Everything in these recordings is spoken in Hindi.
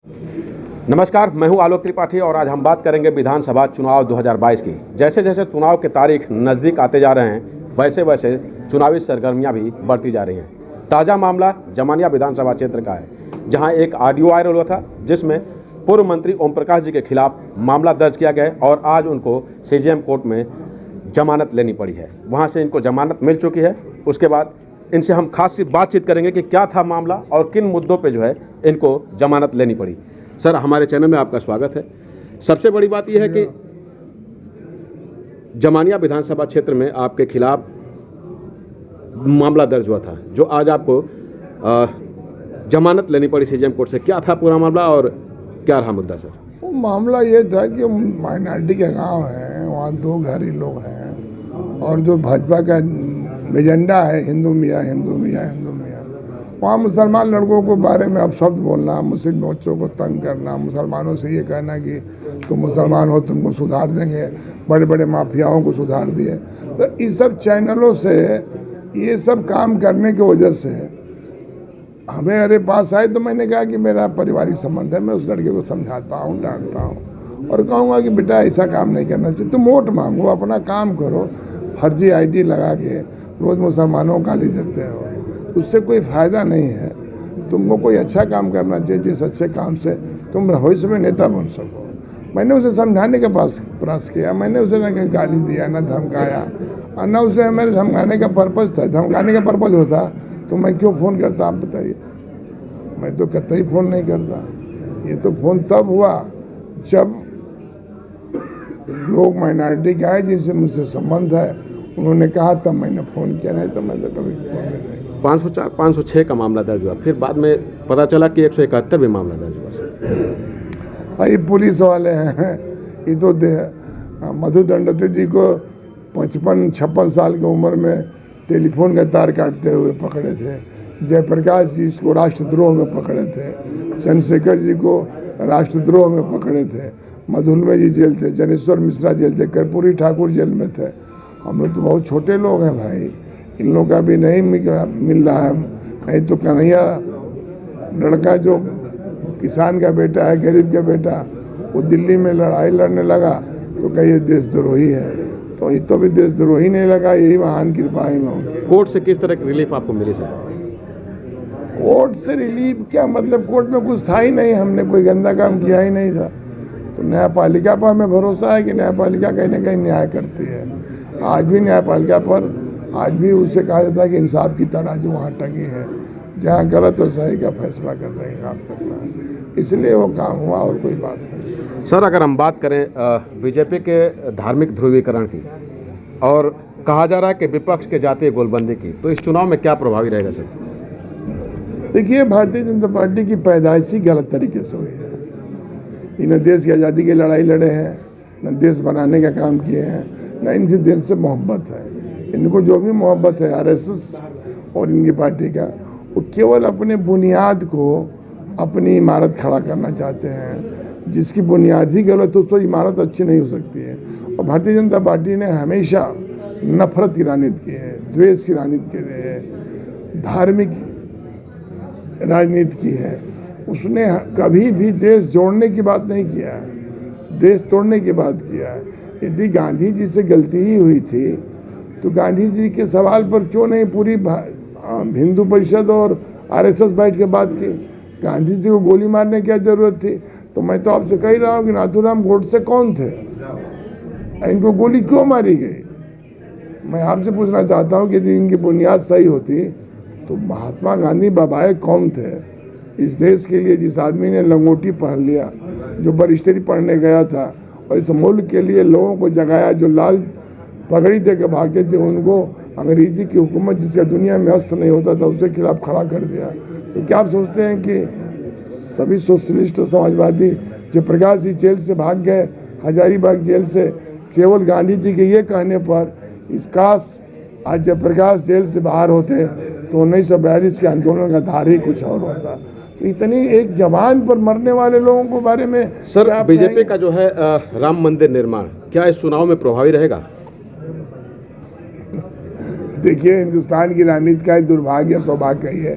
नमस्कार, मैं हूं आलोक त्रिपाठी और आज हम बात करेंगे विधानसभा चुनाव 2022 की। जैसे जैसे चुनाव के तारीख नज़दीक आते जा रहे हैं वैसे वैसे चुनावी सरगर्मियां भी बढ़ती जा रही हैं। ताज़ा मामला जमानिया विधानसभा क्षेत्र का है, जहां एक ऑडियो वायरल हुआ था जिसमें पूर्व मंत्री ओम प्रकाश जी के खिलाफ मामला दर्ज किया गया और आज उनको सीजेएम कोर्ट में जमानत लेनी पड़ी है। वहाँ से इनको जमानत मिल चुकी है। उसके बाद इनसे हम खास सी बातचीत करेंगे कि क्या था मामला और किन मुद्दों पे जो है इनको जमानत लेनी पड़ी। सर, हमारे चैनल में आपका स्वागत है। सबसे बड़ी बात यह है कि जमानिया विधानसभा क्षेत्र में आपके खिलाफ मामला दर्ज हुआ था, जो आज आपको जमानत लेनी पड़ी सीजेएम कोर्ट से। क्या था पूरा मामला और क्या रहा मुद्दा सर? वो मामला ये था कि माइनॉरिटी के गांव है, वहाँ 2 घरी लोग हैं और जो भाजपा का एजेंडा है हिंदू मियाँ हिंदू मियाँ हिंदू मियाँ, वहाँ मुसलमान लड़कों को बारे में अपशब्द बोलना, मुस्लिम बच्चों को तंग करना, मुसलमानों से ये कहना कि तुम मुसलमान हो तुमको सुधार देंगे, बड़े बड़े माफियाओं को सुधार दिए। तो इस सब चैनलों से ये सब काम करने की वजह से हमें मेरे पास आए तो मैंने कहा कि मेरा पारिवारिक संबंध है, मैं उस लड़के को समझाता हूँ, डांटता हूँ और कहूँगा कि बेटा ऐसा काम नहीं करना चाहिए, तुम वोट मांगो, अपना काम करो। फर्जी आईडी लगा के रोज़ मुसलमानों को गाली देते हो, उससे कोई फ़ायदा नहीं है। तुमको कोई अच्छा काम करना चाहिए जिस अच्छे काम से तुम भविष्य में नेता बन सको। मैंने उसे समझाने का प्रयास किया, मैंने उसे ना कहीं गाली दिया, ना धमकाया और ना उसे मेरे धमकाने का पर्पज़ था। धमकाने का पर्पज़ होता तो मैं क्यों फ़ोन करता, आप बताइए? मैं तो कतई फ़ोन नहीं करता। ये तो फ़ोन तब हुआ जब लोग माइनॉरिटी के आए जिनसे मुझसे संबंध है, उन्होंने कहा तब मैंने फ़ोन किया, नहीं तो मैं तो कभी फ़ोन नहीं। 504, 506 का मामला दर्ज हुआ, फिर बाद में पता चला कि 171 भी मामला दर्ज हुआ। भाई पुलिस वाले हैं, ये तो मधु दंडोती जी को 55-56 साल की उम्र में टेलीफोन का तार काटते हुए पकड़े थे। जयप्रकाश जी इसको राष्ट्रद्रोह में पकड़े थे। चंद्रशेखर जी को राष्ट्रद्रोह में पकड़े थे। मधुलमे जी जेल थे, जनेश्वर मिश्रा जेल थे, कर्पूरी ठाकुर जेल में थे। हम लोग तो बहुत छोटे लोग हैं भाई, इन लोगों का भी नहीं मिल रहा है। नहीं तो कन्हैया लड़का जो किसान का बेटा है, गरीब का बेटा, वो दिल्ली में लड़ाई लड़ने लगा तो कहीं ये देशद्रोही है, तो ये तो भी देशद्रोही नहीं लगा। यही महान कृपा है इन लोगों की। कोर्ट से किस तरह की रिलीफ आपको मिली सर? कोर्ट से रिलीफ क्या मतलब, कोर्ट में कुछ था ही नहीं, हमने कोई गंदा काम किया ही नहीं था। तो न्यायपालिका पर हमें भरोसा है कि न्यायपालिका कहीं ना कहीं न्याय करती है। आज भी न्यायपालिका पर आज भी उसे कहा जाता है कि इंसाफ की तराजू वहाँ टंगी है, जहाँ गलत और सही का फैसला करने का काम करता है, इसलिए वो काम हुआ और कोई बात नहीं। सर, अगर हम बात करें बीजेपी के धार्मिक ध्रुवीकरण की और कहा जा रहा है कि विपक्ष के जातीय गोलबंदी की, तो इस चुनाव में क्या प्रभावी रहेगा सर? देखिए, भारतीय जनता पार्टी की पैदाइश ही गलत तरीके से हुई है। इन्हें देश की आज़ादी की लड़ाई लड़े हैं, न देश बनाने का काम किए हैं, न इनकी दिल से मोहब्बत है। इनको जो भी मोहब्बत है आरएसएस और इनकी पार्टी का, वो केवल अपने बुनियाद को अपनी इमारत खड़ा करना चाहते हैं। जिसकी बुनियाद ही गलत हो तो इमारत अच्छी नहीं हो सकती है। और भारतीय जनता पार्टी ने हमेशा नफरत की राजनीति की है, द्वेष की राजनीति की है, धार्मिक राजनीति की है। उसने कभी भी देश जोड़ने की बात नहीं किया है, देश तोड़ने की बात किया है। यदि गांधी जी से गलती ही हुई थी तो गांधी जी के सवाल पर क्यों नहीं पूरी हिंदू परिषद और आरएसएस बैठ के बात की? गांधी जी को गोली मारने की क्या जरूरत थी? तो मैं तो आपसे कह रहा हूँ कि नाथूराम गोडसे कौन थे, इनको गोली क्यों मारी गई? मैं आपसे पूछना चाहता हूँ कि यदि इनकी बुनियाद सही होती तो महात्मा गांधी बाबाए कौन थे इस देश के लिए? जिस आदमी ने लंगोटी पहन लिया, जो बैरिस्टरी पढ़ने गया था और इस मुल्क के लिए लोगों को जगाया, जो लाल पगड़ी दे के भागते थे, उनको अंग्रेजी की हुकूमत जिसका दुनिया में अस्त्र नहीं होता था उसके खिलाफ खड़ा कर दिया। तो क्या आप सोचते हैं कि सभी सोशलिस्ट समाजवादी जयप्रकाश जी जेल से भाग गए, हजारीबाग जेल से, केवल गांधी जी के ये कहने पर? इस काश आज जयप्रकाश जेल से बाहर होते तो 1942 के आंदोलन का धारा ही कुछ और होता। तो इतनी एक जवान पर मरने वाले लोगों के बारे में सर, बीजेपी का जो है राम मंदिर निर्माण क्या इस चुनाव में प्रभावी रहेगा? देखिए, हिंदुस्तान की राजनीति का दुर्भाग्य सौभाग्य ही है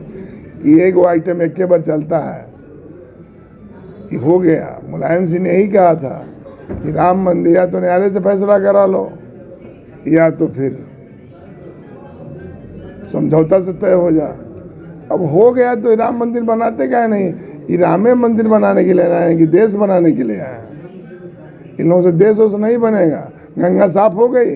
कि एक वो आइटम एक के बार चलता है। ये हो गया। मुलायम सिंह ने यही कहा था कि राम मंदिर या तो न्यायालय से फैसला करा लो या तो फिर समझौता से तय हो जा। अब हो गया तो राम मंदिर बनाते क्या नहीं? ये रामे मंदिर बनाने के लिए आए हैं कि देश बनाने के लिए आए हैं? इन लोगों से देश वोश नहीं बनेगा। गंगा साफ हो गई,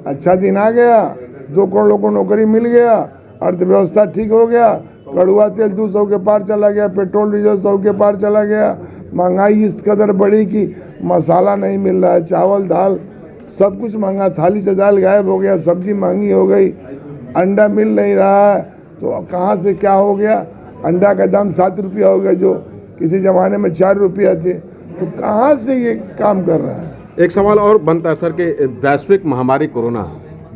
अच्छा दिन आ गया, 2 करोड़ लोगों को नौकरी मिल गया, अर्थव्यवस्था ठीक हो गया, कड़ुआ तेल 200 के पार चला गया, पेट्रोल डीजल 100 के पार चला गया, महंगाई इस कदर बढ़ी कि मसाला नहीं मिल रहा है, चावल दाल सब कुछ महंगा, थाली से दाल गायब हो गया, सब्जी महंगी हो गई, अंडा मिल नहीं रहा है। तो अब कहाँ से क्या हो गया? अंडा का दाम 7 रुपया हो गया जो किसी ज़माने में 4 रुपया थे। तो कहाँ से ये काम कर रहा है? एक सवाल और बनता है सर कि वैश्विक महामारी कोरोना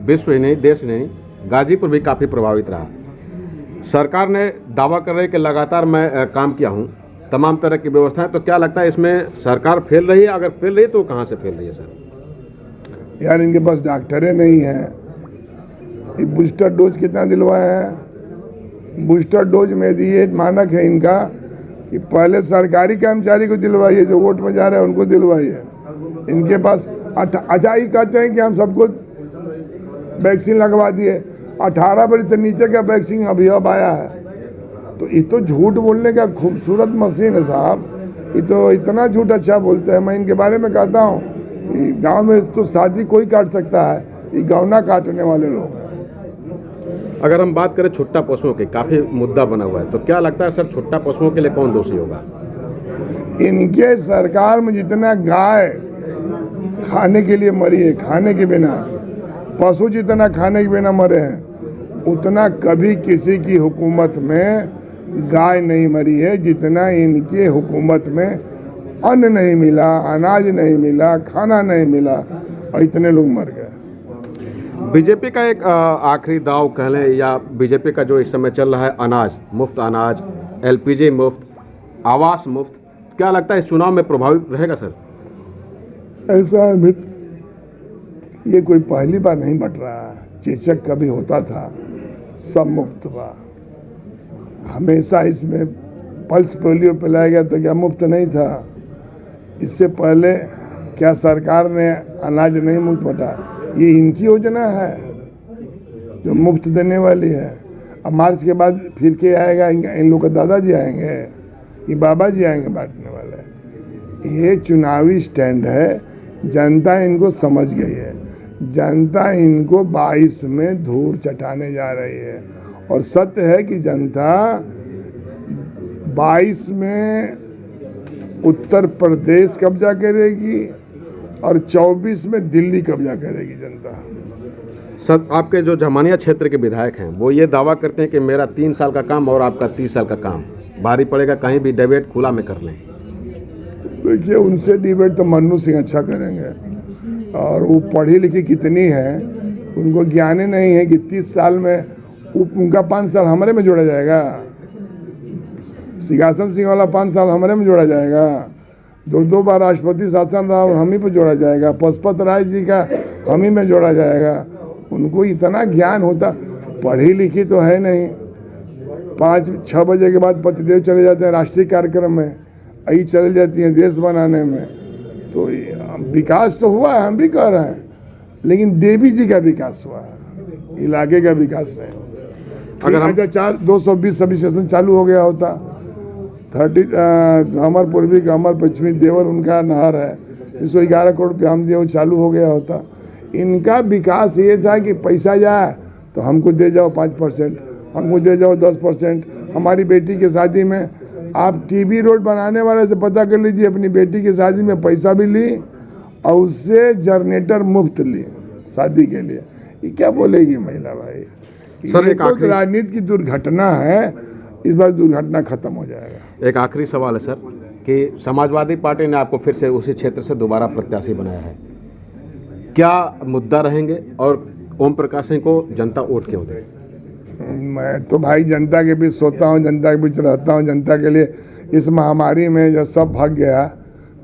विश्व ही नहीं, देश नहीं, गाजीपुर भी काफ़ी प्रभावित रहा। सरकार ने दावा कर रही है कि लगातार मैं काम किया हूँ, तमाम तरह की व्यवस्थाएं, तो क्या लगता है इसमें सरकार फेल रही है? अगर फेल रही है तो कहाँ से फेल रही है सर? यार इनके पास डॉक्टरें नहीं हैं। ये बूस्टर डोज कितना दिलवाए हैं? बूस्टर डोज में ये मानक है इनका कि पहले सरकारी कर्मचारी को दिलवाइए, जो वोट में जा रहे हैं उनको दिलवाइए। इनके पास अच्छा ही कहते हैं कि हम सबको वैक्सीन लगवा दिए, 18 वर्ष से नीचे का वैक्सीन अभी अब आया है। तो ये तो झूठ बोलने का खूबसूरत मशीन है साहब। ये तो इतना झूठ अच्छा बोलते हैं। मैं इनके बारे में कहता हूँ कि गांव में तो शादी कोई काट सकता है, ये गौना काटने वाले लोग हैं। अगर हम बात करें छुट्टा पशुओं की, काफ़ी मुद्दा बना हुआ है, तो क्या लगता है सर छुट्टा पशुओं के लिए कौन दोषी होगा? इनके सरकार में जितना गाय खाने के लिए मरी है, खाने के बिना, पशु जितना खाने के बिना मरे हैं, उतना कभी किसी की हुकूमत में गाय नहीं मरी है जितना इनके हुकूमत में अन्न नहीं मिला, अनाज नहीं मिला, खाना नहीं मिला और इतने लोग मर गए। बीजेपी का एक आखिरी दाव कह लें, या बीजेपी का जो इस समय चल रहा है अनाज, मुफ्त अनाज, एलपीजी मुफ्त, आवास मुफ्त, क्या लगता है इस चुनाव में प्रभावित रहेगा सर? ऐसा है मित्र, ये कोई पहली बार नहीं बट रहा है। चेचक कभी होता था, सब मुफ्त हुआ। हमेशा इसमें पल्स पोलियो पिलाया गया तो क्या मुफ्त नहीं था? इससे पहले क्या सरकार ने अनाज नहीं मुफ्त बटा? ये इनकी योजना है जो मुफ्त देने वाली है। अब मार्च के बाद फिर के आएगा, इन लोग के दादाजी आएंगे, ये बाबा जी आएंगे बांटने वाले। ये चुनावी स्टैंड है, जनता इनको समझ गई है। जनता इनको 22 में धूल चटाने जा रही है और सत्य है कि जनता 22 में उत्तर प्रदेश कब्जा करेगी और 24 में दिल्ली कब्जा करेगी जनता। सर आपके जो जमानिया क्षेत्र के विधायक हैं वो ये दावा करते हैं कि मेरा 3 साल का काम और आपका 30 साल का काम भारी पड़ेगा, कहीं भी डिबेट खुला में कर लें। देखिए उनसे डिबेट तो मन्नू सिंह अच्छा करेंगे, और वो पढ़ी लिखी कितनी है, उनको ज्ञान ही नहीं है कि 30 साल में उनका 5 साल हमारे में जोड़ा जाएगा। सिंहासन सिंह वाला 5 साल हमारे में जोड़ा जाएगा। 2 बार राष्ट्रपति शासन रहा और हम ही पे जोड़ा जाएगा। पशुपत राय जी का हम ही में जोड़ा जाएगा। उनको इतना ज्ञान होता, पढ़ी लिखी तो है नहीं। 5-6 बजे के बाद पतिदेव चले जाते हैं राष्ट्रीय कार्यक्रम में, आई चले जाती हैं देश बनाने में। तो विकास तो हुआ है, हम भी कह रहे हैं, लेकिन देवी जी का विकास हुआ है, इलाके का विकास नहीं। अगर हम 220 सब स्टेशन चालू हो गया होता, 30 गमर पूर्वी गमर पश्चिमी देवर उनका नहर है, 111 करोड़ रुपया हम दिए, वो चालू हो गया होता। इनका विकास ये था कि पैसा जाए तो हमको दे जाओ 5%, हमको दे जाओ 10%। हमारी बेटी की शादी में आप टीबी रोड बनाने वाले से पता कर लीजिए, अपनी बेटी की शादी में पैसा भी ली और उससे जनरेटर मुफ्त ली शादी के लिए। ये क्या बोलेगी महिला भाई? सर ये तो राजनीति की दुर्घटना है, इस बार दुर्घटना खत्म हो जाएगा। एक आखिरी सवाल है सर कि समाजवादी पार्टी ने आपको फिर से उसी क्षेत्र से दोबारा प्रत्याशी बनाया है, क्या मुद्दा रहेंगे और ओम प्रकाश सिंह को जनता वोट क्यों दे? मैं तो भाई जनता के बीच सोता हूँ, जनता के बीच रहता हूँ। जनता के लिए इस महामारी में जब सब भाग गया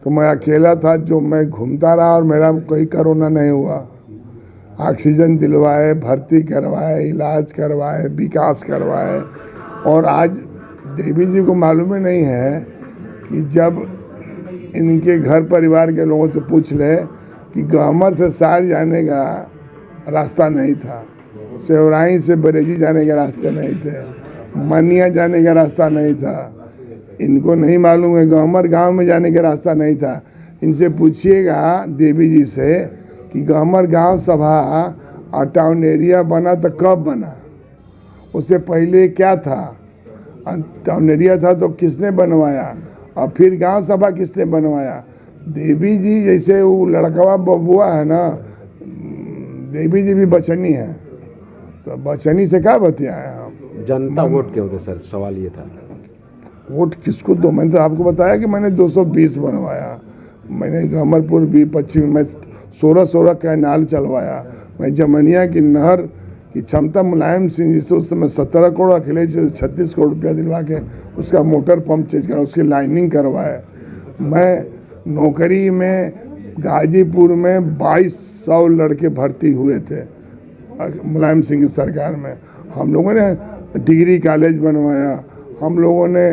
तो मैं अकेला था, जो मैं घूमता रहा और मेरा कोई कोरोना नहीं हुआ। ऑक्सीजन दिलवाए, भर्ती करवाए, इलाज करवाए, विकास करवाए। और आज देवी जी को मालूम ही नहीं है कि जब इनके घर परिवार के लोगों से पूछ ले कि गहमर से सार जाने का रास्ता नहीं था, सेवराई से बरेजी जाने के रास्ते नहीं थे, मनिया जाने का रास्ता नहीं था। इनको नहीं मालूम है गहमर गांव में जाने का रास्ता नहीं था। इनसे पूछिएगा देवी जी से कि गहमर गांव सभा और टाउन एरिया बना तो कब बना, उससे पहले क्या था, टाउन एरिया था तो किसने बनवाया, और फिर गांव सभा किसने बनवाया। देवी जी जैसे वो लड़कवा बबुआ है ना, देवी जी भी बचनी है, तो बचनी से क्या बतियाए हम। जनता वोट क्यों दे सर, सवाल ये था। वोट किसको दो, मैंने तो आपको बताया कि मैंने 220 बनवाया, मैंने गहमरपुर भी पश्चिम में 16 कैनाल चलवाया, मैं जमनिया की नहर की क्षमता मुलायम सिंह जी से उस समय 17 करोड़, अखिलेश से 36 करोड़ रुपया दिलवा के उसका मोटर पंप चेंज करा, उसकी लाइनिंग करवाए। मैं नौकरी में गाजीपुर में 2200 लड़के भर्ती हुए थे मुलायम सिंह की सरकार में। हम लोगों ने डिग्री कॉलेज बनवाया, हम लोगों ने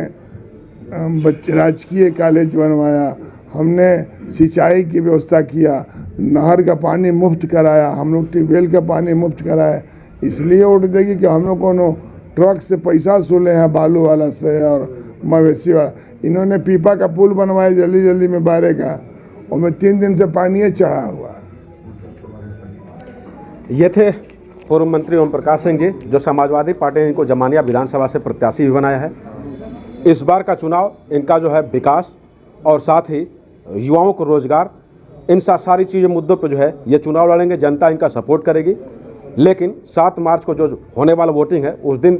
राजकीय कॉलेज बनवाया, हमने सिंचाई की व्यवस्था किया, नहर का पानी मुफ्त कराया, हम लोग ट्यूबवेल का पानी मुफ्त कराया। इसलिए वोट देगी कि हम लोग को ट्रक से पैसा वसूले हैं, बालू वाला से और मवेशी वाला। इन्होंने पीपा का पुल बनवाया जल्दी जल्दी में बारे का, और में 3 दिन से पानी चढ़ा हुआ। ये थे पूर्व मंत्री ओम प्रकाश सिंह जी, जो समाजवादी पार्टी ने इनको जमानिया विधानसभा से प्रत्याशी भी बनाया है। इस बार का चुनाव इनका जो है विकास और साथ ही युवाओं को रोजगार, इन सारी चीज़ें मुद्दों पे जो है ये चुनाव लड़ेंगे, जनता इनका सपोर्ट करेगी। लेकिन 7 मार्च को जो होने वाला वोटिंग है उस दिन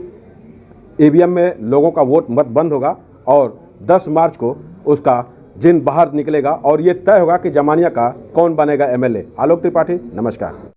ईवीएम में लोगों का वोट मत बंद होगा और 10 मार्च को उसका जिन बाहर निकलेगा और ये तय होगा कि जमानिया का कौन बनेगा एमएलए। आलोक त्रिपाठी, नमस्कार।